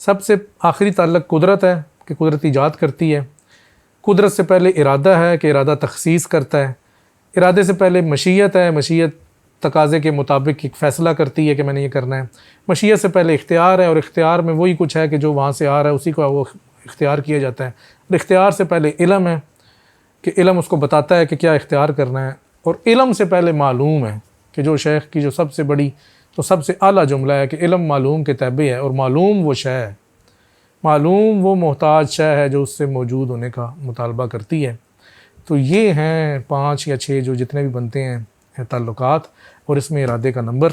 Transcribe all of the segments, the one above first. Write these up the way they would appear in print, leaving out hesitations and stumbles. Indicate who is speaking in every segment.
Speaker 1: سب سے آخری تعلق قدرت ہے کہ قدرت ایجاد کرتی ہے، قدرت سے پہلے ارادہ ہے کہ ارادہ تخصیص کرتا ہے، ارادے سے پہلے مشیت ہے، مشیت تقاضے کے مطابق ایک فیصلہ کرتی ہے کہ میں نے یہ کرنا ہے، مشیت سے پہلے اختیار ہے، اور اختیار میں وہی کچھ ہے کہ جو وہاں سے آ رہا ہے اسی کو وہ اختیار کیا جاتا ہے، اور اختیار سے پہلے علم ہے کہ علم اس کو بتاتا ہے کہ کیا اختیار کرنا ہے، اور علم سے پہلے معلوم ہے کہ جو شیخ کی جو سب سے بڑی تو سب سے اعلیٰ جملہ ہے کہ علم معلوم کے تابع ہے، اور معلوم وہ شے ہے، معلوم وہ محتاج شے ہے جو اس سے موجود ہونے کا مطالبہ کرتی ہے۔ تو یہ ہیں 5 یا 6 جو جتنے بھی بنتے ہیں تعلقات، اور اس میں ارادے کا نمبر۔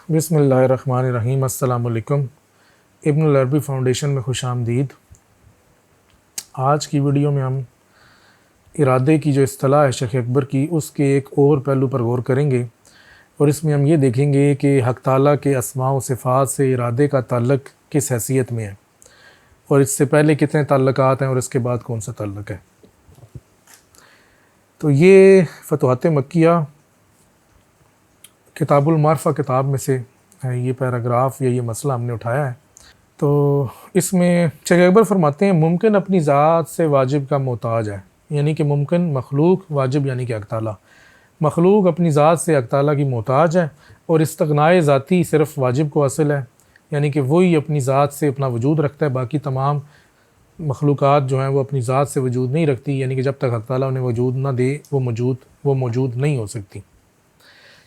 Speaker 1: بسم اللہ الرحمن الرحیم۔ السلام علیکم، ابن العربی فاؤنڈیشن میں خوش آمدید۔ آج کی ویڈیو میں ہم ارادے کی جو اصطلاح ہے شیخ اکبر کی، اس کے ایک اور پہلو پر غور کریں گے، اور اس میں ہم یہ دیکھیں گے کہ حق تعالیٰ کے اسماء و صفات سے ارادے کا تعلق کس حیثیت میں ہے، اور اس سے پہلے کتنے تعلقات ہیں اور اس کے بعد کون سا تعلق ہے۔ تو یہ فتوحات مکیہ کتاب المعرفہ کتاب میں سے یہ پیراگراف یا یہ مسئلہ ہم نے اٹھایا ہے۔ تو اس میں شیخ اکبر فرماتے ہیں ممکن اپنی ذات سے واجب کا محتاج ہے، یعنی کہ ممکن مخلوق، واجب یعنی کہ حق تعالیٰ، مخلوق اپنی ذات سے حق تعالیٰ کی محتاج ہے، اور استغنائے ذاتی صرف واجب کو حاصل ہے، یعنی کہ وہی اپنی ذات سے اپنا وجود رکھتا ہے، باقی تمام مخلوقات جو ہیں وہ اپنی ذات سے وجود نہیں رکھتی، یعنی کہ جب تک حق تعالیٰ انہیں وجود نہ دے وہ موجود نہیں ہو سکتی۔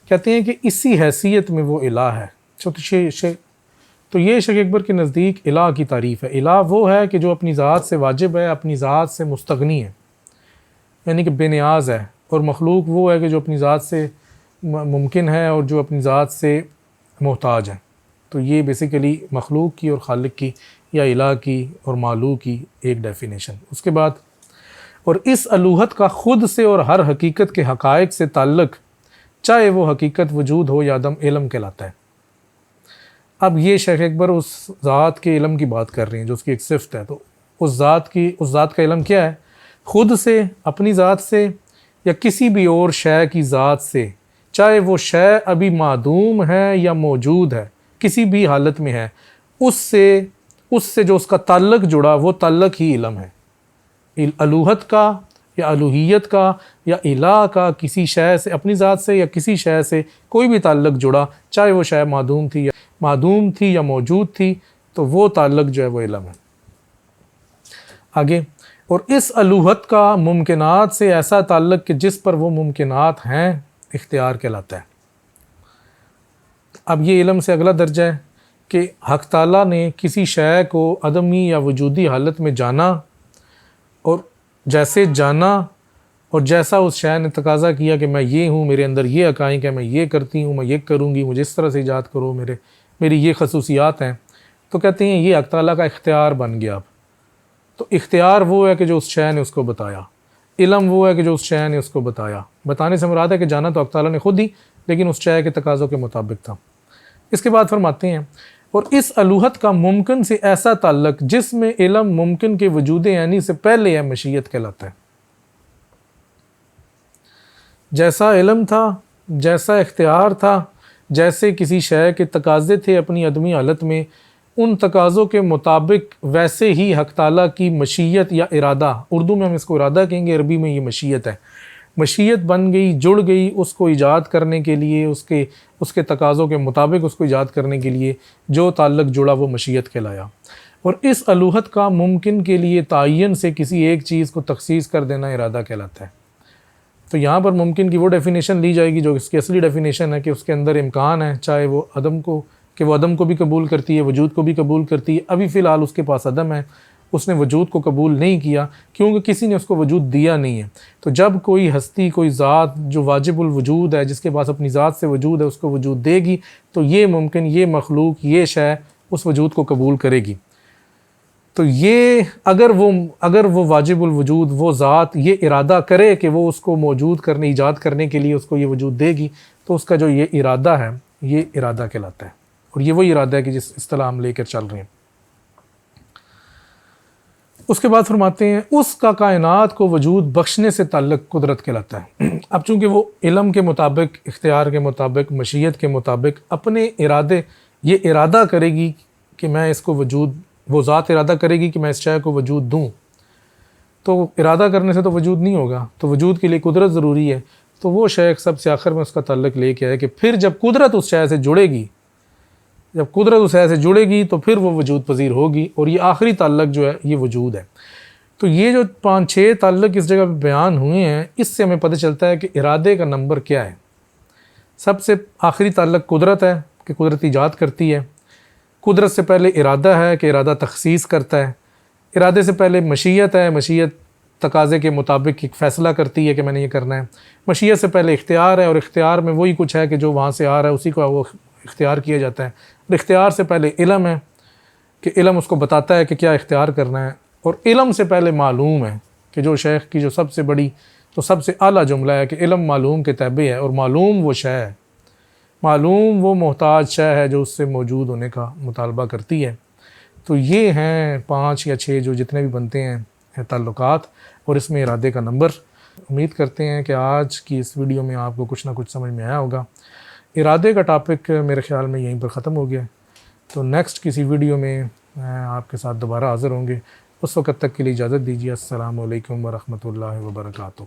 Speaker 1: کہتے ہیں کہ اسی حیثیت میں وہ الہ ہے۔ تو یہ شیخ اکبر کے نزدیک الہ کی تعریف ہے۔ الہ وہ ہے کہ جو اپنی ذات سے واجب ہے، اپنی ذات سے مستغنی ہے، یعنی کہ بے نیاز ہے، اور مخلوق وہ ہے کہ جو اپنی ذات سے ممکن ہے اور جو اپنی ذات سے محتاج ہے۔ تو یہ بیسیکلی مخلوق کی اور خالق کی یا الہ کی اور معلوق کی ایک ڈیفینیشن۔ اس کے بعد اور اس الوہت کا خود سے اور ہر حقیقت کے حقائق سے تعلق، چاہے وہ حقیقت وجود ہو یا عدم، علم کہلاتا ہے۔ اب یہ شیخ اکبر اس ذات کے علم کی بات کر رہے ہیں جو اس کی ایک صفت ہے۔ تو اس ذات کا علم کیا ہے؟ خود سے، اپنی ذات سے، یا کسی بھی اور شے کی ذات سے، چاہے وہ شے ابھی معدوم ہے یا موجود ہے، کسی بھی حالت میں ہے، اس سے جو اس کا تعلق جڑا وہ تعلق ہی علم ہے۔ الوہت کا یا الوہیت کا یا الہ کا کسی شے سے، اپنی ذات سے یا کسی شے سے کوئی بھی تعلق جڑا، چاہے وہ شے معدوم تھی یا موجود تھی، تو وہ تعلق جو ہے وہ علم ہے۔ آگے، اور اس الوہت کا ممکنات سے ایسا تعلق کہ جس پر وہ ممکنات ہیں اختیار کہلاتا ہے۔ اب یہ علم سے اگلا درجہ ہے کہ حق تعالیٰ نے کسی شے کو عدمی یا وجودی حالت میں جانا، اور جیسے جانا اور جیسا اس شے نے تقاضا کیا کہ میں یہ ہوں، میرے اندر یہ حقائق ہے، میں یہ کرتی ہوں، میں یہ کروں گی، مجھے اس طرح سے ایجاد کرو، میری یہ خصوصیات ہیں، تو کہتے ہیں یہ حق تعالیٰ کا اختیار بن گیا۔ اب تو اختیار وہ ہے کہ جو اس شے نے اس کو بتایا، علم وہ ہے کہ جو اس شے نے اس کو بتایا۔ بتانے سے مراد ہے کہ جانا تو حق تعالیٰ نے خود ہی، لیکن اس شے کے تقاضوں کے مطابق تھا۔ اس کے بعد فرماتے ہیں اور اس الوہت کا ممکن سے ایسا تعلق جس میں علم ممکن کے وجود عینی سے پہلے ہے، مشیت کہلاتا ہے۔ جیسا علم تھا، جیسا اختیار تھا، جیسے کسی شے کے تقاضے تھے اپنی عدمی حالت میں، ان تقاضوں کے مطابق ویسے ہی حق تعالیٰ کی مشیت یا ارادہ، اردو میں ہم اس کو ارادہ کہیں گے، عربی میں یہ مشیت ہے، مشیت بن گئی، جڑ گئی اس کو ایجاد کرنے کے لیے، اس کے تقاضوں کے مطابق اس کو ایجاد کرنے کے لیے جو تعلق جڑا وہ مشیت کہلایا۔ اور اس الوہت کا ممکن کے لیے تعین سے کسی ایک چیز کو تخصیص کر دینا ارادہ کہلاتا ہے۔ تو یہاں پر ممکن کی وہ ڈیفینیشن لی جائے گی جو اس کی اصلی ڈیفینیشن ہے کہ اس کے اندر امکان ہے، چاہے وہ عدم کو بھی قبول کرتی ہے، وجود کو بھی قبول کرتی ہے۔ ابھی فی الحال اس کے پاس عدم ہے، اس نے وجود کو قبول نہیں کیا کیونکہ کسی نے اس کو وجود دیا نہیں ہے۔ تو جب کوئی ہستی، کوئی ذات جو واجب الوجود ہے، جس کے پاس اپنی ذات سے وجود ہے، اس کو وجود دے گی، تو یہ ممکن، یہ مخلوق، یہ شے اس وجود کو قبول کرے گی۔ تو یہ اگر وہ واجب الوجود، وہ ذات یہ ارادہ کرے کہ وہ اس کو موجود کرنے، ایجاد کرنے کے لیے اس کو یہ وجود دے گی، تو اس کا جو یہ ارادہ ہے یہ ارادہ کہلاتا ہے، اور یہ وہی ارادہ ہے کہ جس اصطلاح ہم لے کر چل رہے ہیں۔ اس کے بعد فرماتے ہیں اس کا کائنات کو وجود بخشنے سے تعلق قدرت کہلاتا ہے۔ اب چونکہ وہ علم کے مطابق، اختیار کے مطابق، مشیت کے مطابق اپنے ارادے، یہ ارادہ کرے گی کہ میں اس کو وجود، وہ ذات ارادہ کرے گی کہ میں اس شے کو وجود دوں، تو ارادہ کرنے سے تو وجود نہیں ہوگا، تو وجود کے لیے قدرت ضروری ہے۔ تو وہ شے سب سے آخر میں اس کا تعلق لے کے ہے کہ پھر جب قدرت اس شے سے جڑے گی، جب قدرت اس شے سے جڑے گی تو پھر وہ وجود پذیر ہوگی، اور یہ آخری تعلق جو ہے یہ وجود ہے۔ تو یہ جو 5-6 تعلق اس جگہ پہ بیان ہوئے ہیں، اس سے ہمیں پتہ چلتا ہے کہ ارادے کا نمبر کیا ہے۔ سب سے آخری تعلق قدرت ہے کہ قدرت ایجاد کرتی ہے، قدرت سے پہلے ارادہ ہے کہ ارادہ تخصیص کرتا ہے، ارادے سے پہلے مشیت ہے، مشیت تقاضے کے مطابق ایک فیصلہ کرتی ہے کہ میں نے یہ کرنا ہے، مشیت سے پہلے اختیار ہے، اور اختیار میں وہی کچھ ہے کہ جو وہاں سے آ رہا ہے اسی کو وہ اختیار کیا جاتا ہے، اور اختیار سے پہلے علم ہے کہ علم اس کو بتاتا ہے کہ کیا اختیار کرنا ہے، اور علم سے پہلے معلوم ہے کہ جو شیخ کی جو سب سے بڑی تو سب سے اعلیٰ جملہ ہے کہ علم معلوم کے تابع ہے، اور معلوم وہ شے ہے، معلوم وہ محتاج شے ہے جو اس سے موجود ہونے کا مطالبہ کرتی ہے۔ تو یہ ہیں 5 یا 6 جو جتنے بھی بنتے ہیں تعلقات، اور اس میں ارادے کا نمبر۔ امید کرتے ہیں کہ آج کی اس ویڈیو میں آپ کو کچھ نہ کچھ سمجھ میں آیا ہوگا۔ ارادے کا ٹاپک میرے خیال میں یہیں پر ختم ہو گیا، تو نیکسٹ کسی ویڈیو میں آپ کے ساتھ دوبارہ حاضر ہوں گے۔ اس وقت تک کے لیے اجازت دیجیے۔ السلام علیکم ورحمۃ اللہ وبرکاتہ۔